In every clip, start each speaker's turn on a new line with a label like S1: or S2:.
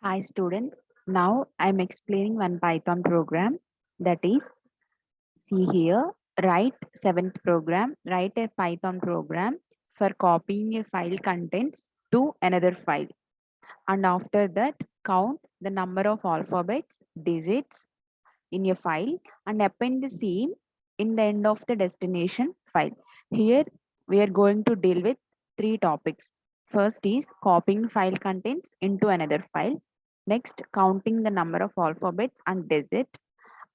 S1: Hi students, now I'm explaining one Python program that is, see here, write seventh program, write a Python program for copying a file contents to another file, and after that count the number of alphabets, digits in a file and append the same in the end of the destination file. Here we are going to deal with three topics. First is copying file contents into another file. Next, counting the number of alphabets and digit.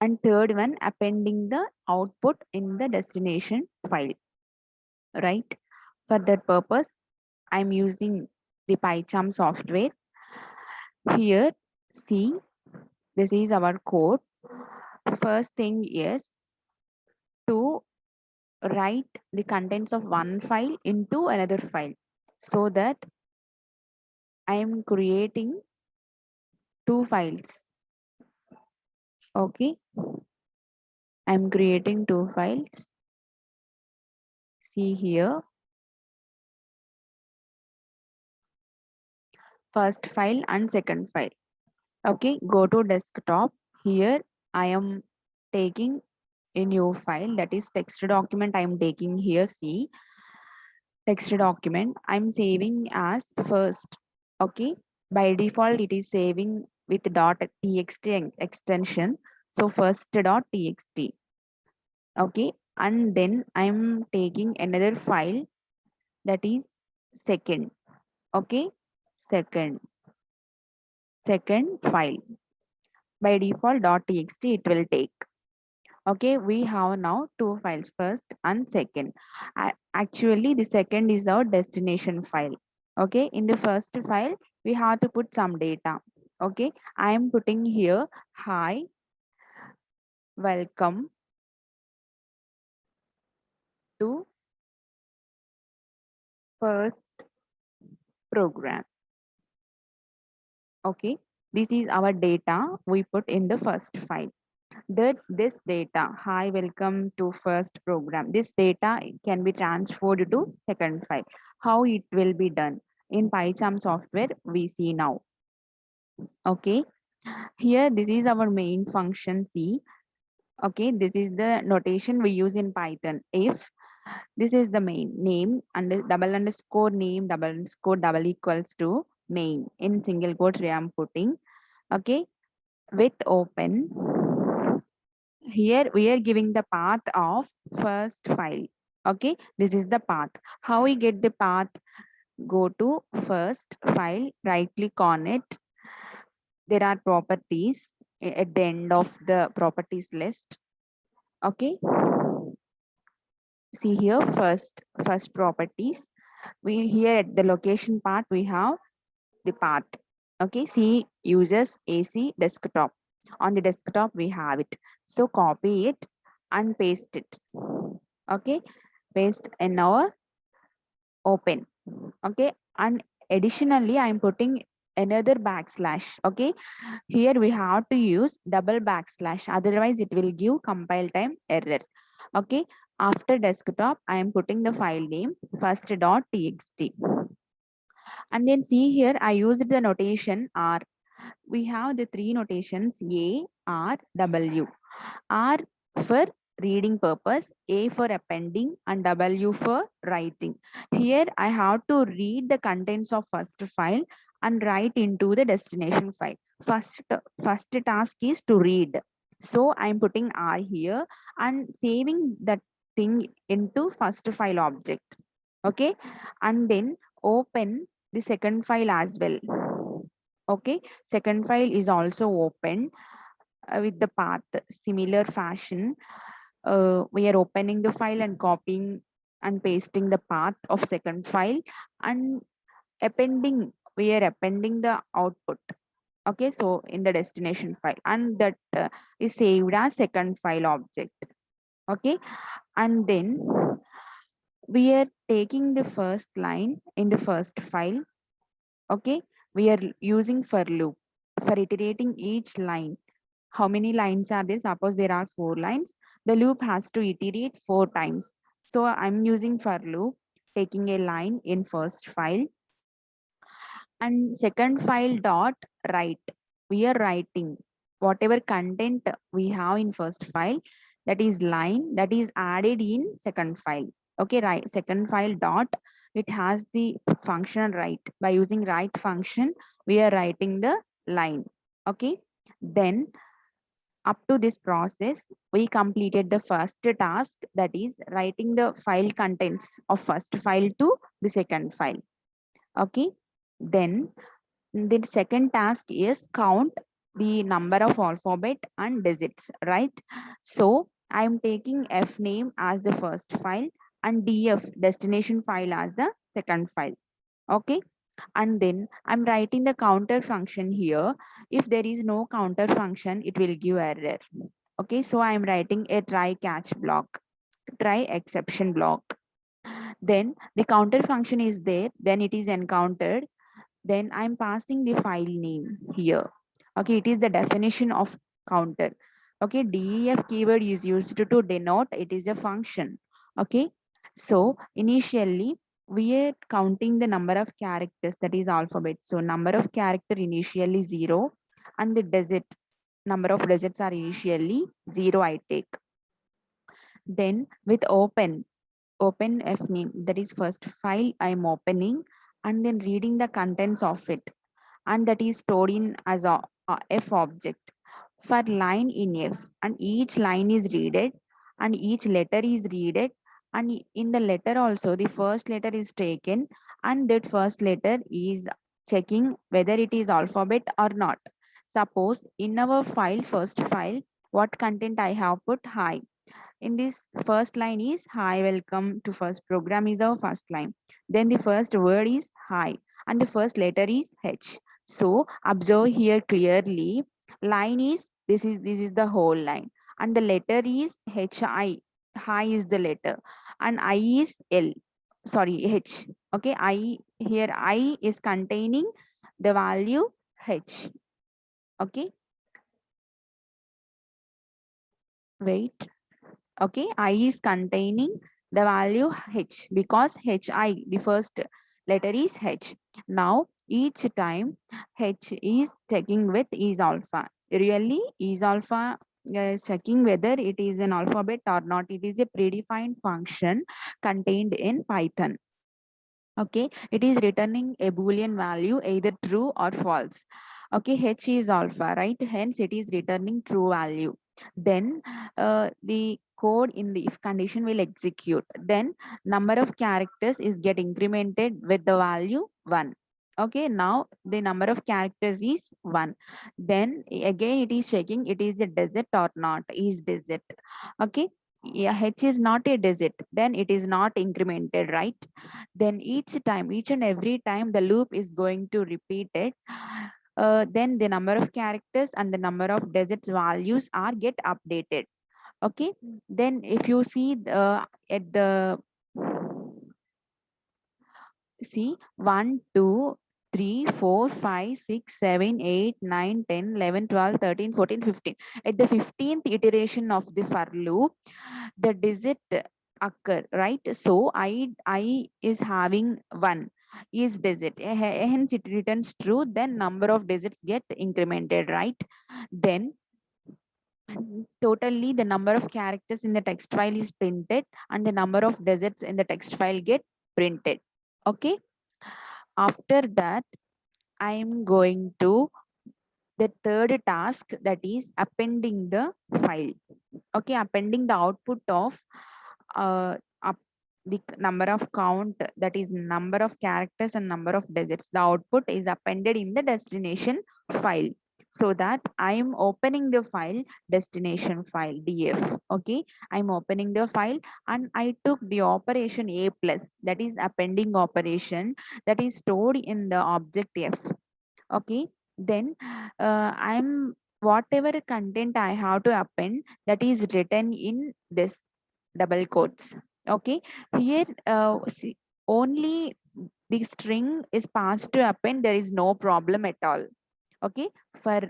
S1: And third one, appending the output in the destination file. Right? For that purpose, I'm using the PyCharm software. Here, see, this is our code. First thing is to write the contents of one file into another file so that I am creating two files. Okay, I'm creating two files. See here, first file and second file. Okay, go to desktop. Here I am taking a new file, that is text document. I am taking here. See, text document I'm saving as first. Okay, by default it is saving with .txt extension, so first .txt. Okay, and then I'm taking another file, that is second. Okay, second file, by default .txt it will take. Okay, we have now two files, first and second. Actually the second is our destination file. Okay, in the first file we have to put some data. Okay, I am putting here, hi, welcome to first program. Okay, this is our data we put in the first file. That this data, hi, welcome to first program, this data can be transferred to second file. How it will be done in PyCharm software we see now. Okay, here this is our main function. C. Okay, this is the notation we use in Python. If this is the main name and double underscore name double underscore double equals to main, in single quotes we am putting. Okay, with open, here we are giving the path of first file. Okay, this is the path. How we get the path? Go to first file, right click on it. There are properties at the end of the properties list. Okay, see here, first properties. We here at the location part we have the path. Okay, see, users AC desktop. On the desktop we have it, so copy it and paste it. Okay, paste in our open. Okay, and additionally I'm putting another backslash. Okay, here we have to use double backslash, otherwise it will give compile time error. Okay, after desktop I am putting the file name first.txt, and then see here I used the notation R. We have the three notations, A, R, W. R for reading purpose, A for appending, and W for writing. Here I have to read the contents of first file and write into the destination file. First task is to read. So I'm putting R here and saving that thing into first file object. Okay, and then open the second file as well. Okay, second file is also open with the path similar fashion. We are opening the file and copying and pasting the path of second file and appending, we are appending the output. Okay, so in the destination file, and that is saved as second file object. Okay, and then we are taking the first line in the first file. Okay, we are using for loop for iterating each line. How many lines are there? Suppose there are 4 lines. The loop has to iterate 4 times. So I'm using for loop, taking a line in first file And second file dot write. We are writing whatever content we have in first file, that is line, that is added in second file. Okay, right. Second file dot, it has the function write. By using write function, we are writing the line. Okay. Then up to this process, we completed the first task, that is writing the file contents of first file to the second file. Okay. Then the second task is count the number of alphabet and digits, right? So I am taking f name as the first file and df destination file as the second file. Okay. And then I'm writing the counter function here. If there is no counter function, it will give error. Okay. So I'm writing a try catch block, try exception block. Then the counter function is there, then it is encountered, then I'm passing the file name here. Okay, it is the definition of counter. Okay, def keyword is used to denote it is a function. Okay, so initially we are counting the number of characters, that is alphabet. So number of character initially 0 and the digit, number of digits are initially 0 I take. Then with open f name, that is first file I'm opening and then reading the contents of it, and that is stored in as a f object for line in f, and each line is readed and each letter is readed, and in the letter also the first letter is taken, and that first letter is checking whether it is alphabet or not. Suppose in our file, first file, what content I have put? Hi. In this first line is hi, welcome to first program is our first line. Then the first word is hi and the first letter is H. So observe here clearly, line is this is the whole line, and the letter is HI. Hi is the letter and I is L. Sorry, H. Okay, I here I is containing the value H. Okay, wait. Okay, I is containing the value H because HI, the first letter is H. Now each time H is checking with is alpha. Really is alpha is checking whether it is an alphabet or not. It is a predefined function contained in Python. Okay, it is returning a boolean value either true or false. Okay, H is alpha, right? Hence it is returning true value. Then the code in the if condition will execute. Then number of characters is get incremented with the value 1. Okay, now the number of characters is 1. Then again it is checking it is a digit or not, is digit. Okay, yeah, H is not a digit, then it is not incremented, right? Then each time, each and every time the loop is going to repeat it. Then the number of characters and the number of digits values are get updated. Okay, then if you see at the see 1 2 3 4 5 6 7 8 9 10 11 12 13 14 15, at the 15th iteration of the for loop the digit occur, right? So I is having 1 is digit, hence it returns true, then number of digits get incremented, right? Then totally the number of characters in the text file is printed and the number of digits in the text file get printed. Okay, after that I am going to the third task, that is appending the file. Okay, appending the output of uh, up the number of count, that is number of characters and number of digits. The output is appended in the destination file, so that I am opening the file destination file df. Okay, I'm opening the file and I took the operation a plus, that is appending operation, that is stored in the object f. Okay, then I'm whatever content I have to append, that is written in this double quotes. Okay, here see, only the string is passed to append, there is no problem at all. Okay, for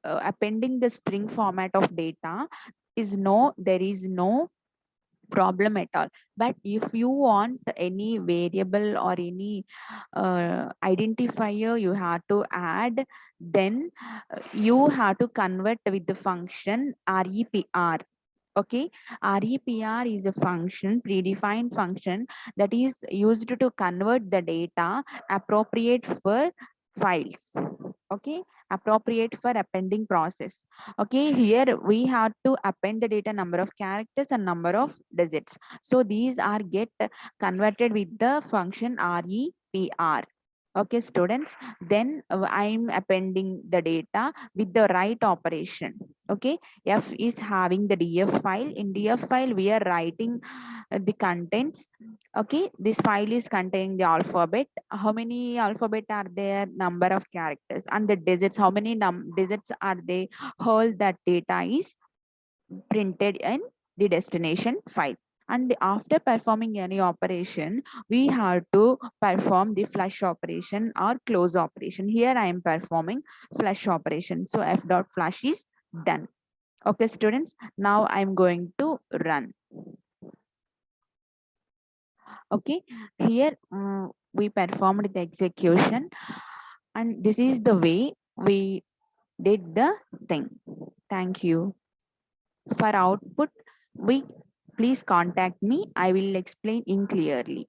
S1: appending the string format of data is no, there is no problem at all. But if you want any variable or any identifier you have to add, then you have to convert with the function repr. Okay, repr is a function, predefined function, that is used to convert the data appropriate for files. Okay, appropriate for appending process. Okay, here we have to append the data number of characters and number of digits. So these are get converted with the function repr. Okay, students, then I'm appending the data with the write operation. Okay, f is having the df file. In df file we are writing the contents. Okay, this file is containing the alphabet. How many alphabet are there? Number of characters. And the digits, how many digits are they? All that data is printed in the destination file. And after performing any operation, we have to perform the flush operation or close operation. Here I am performing flush operation. So f dot flush is done. Okay, students, now I'm going to run. Okay, here we performed the execution, and this is the way we did the thing. Thank you. For output, we please contact me. I will explain in clearly.